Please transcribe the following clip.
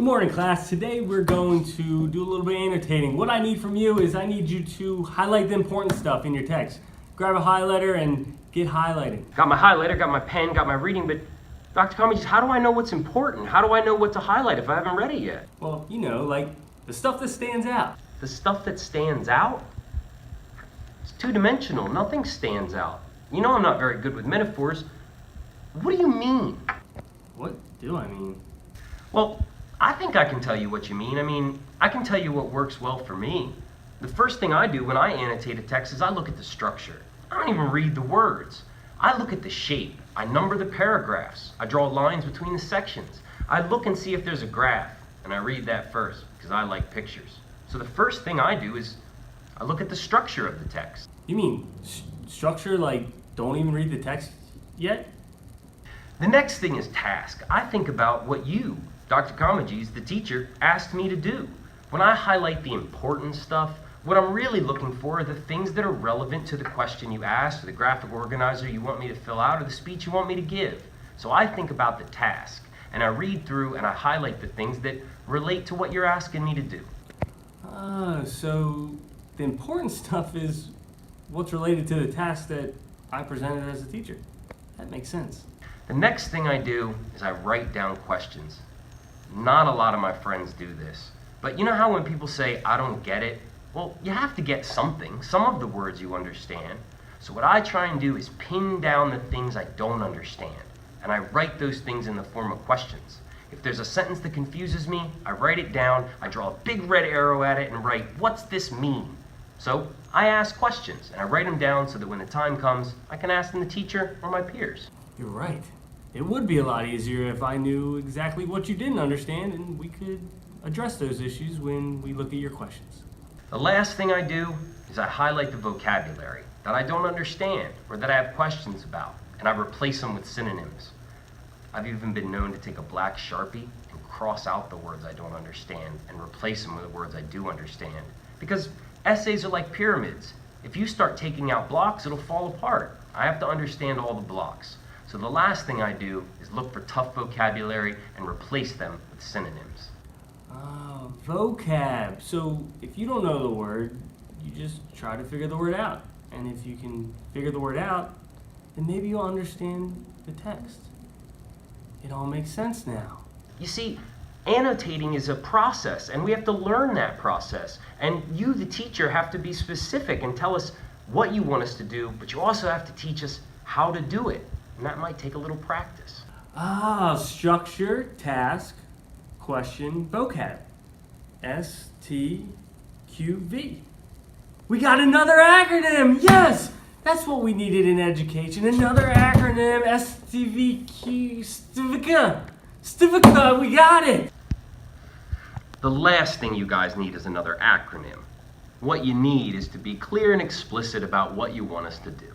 morning, class. Today we're going to do a little bit of annotating. What I need from you is I need you to highlight the important stuff in your text. Grab a highlighter and get highlighting. Got my highlighter, got my pen, got my reading, but Dr. Cummings, how do I know what's important? How do I know what to highlight if I haven't read it yet? Well, you know, like the stuff that stands out. The stuff that stands out? It's two-dimensional. Nothing stands out. You know I'm not very good with metaphors. What do you mean? What do I mean? Well, I think I can tell you what you mean. I can tell you what works well for me. The first thing I do when I annotate a text is I look at the structure. I don't even read the words. I look at the shape. I number the paragraphs. I draw lines between the sections. I look and see if there's a graph, and I read that first because I like pictures. So the first thing I do is I look at the structure of the text. You mean structure like don't even read the text yet? The next thing is task. I think about what you, Dr. Comegys, the teacher, asked me to do. When I highlight the important stuff, what I'm really looking for are the things that are relevant to the question you asked, or the graphic organizer you want me to fill out, or the speech you want me to give. So I think about the task, and I read through and I highlight the things that relate to what you're asking me to do. So the important stuff is what's related to the task that I presented as a teacher. That makes sense. The next thing I do is I write down questions. Not a lot of my friends do this. But you know how when people say, I don't get it? Well, you have to get something. Some of the words you understand. So what I try and do is pin down the things I don't understand. And I write those things in the form of questions. If there's a sentence that confuses me, I write it down, I draw a big red arrow at it and write, what's this mean? So I ask questions and I write them down so that when the time comes, I can ask them the teacher or my peers. You're right. It would be a lot easier if I knew exactly what you didn't understand and we could address those issues when we look at your questions. The last thing I do is I highlight the vocabulary that I don't understand or that I have questions about, and I replace them with synonyms. I've even been known to take a black Sharpie and cross out the words I don't understand and replace them with the words I do understand. Because essays are like pyramids. If you start taking out blocks, it'll fall apart. I have to understand all the blocks. So the last thing I do is look for tough vocabulary and replace them with synonyms. Vocab. So if you don't know the word, you just try to figure the word out. And if you can figure the word out, then maybe you'll understand the text. It all makes sense now. You see, annotating is a process, and we have to learn that process. And you, the teacher, have to be specific and tell us what you want us to do, but you also have to teach us how to do it. And that might take a little practice. Structure, task, question, vocab. STQV. We got another acronym! Yes! That's what we needed in education. Another acronym, STVQ, Stivica, we got it! The last thing you guys need is another acronym. What you need is to be clear and explicit about what you want us to do.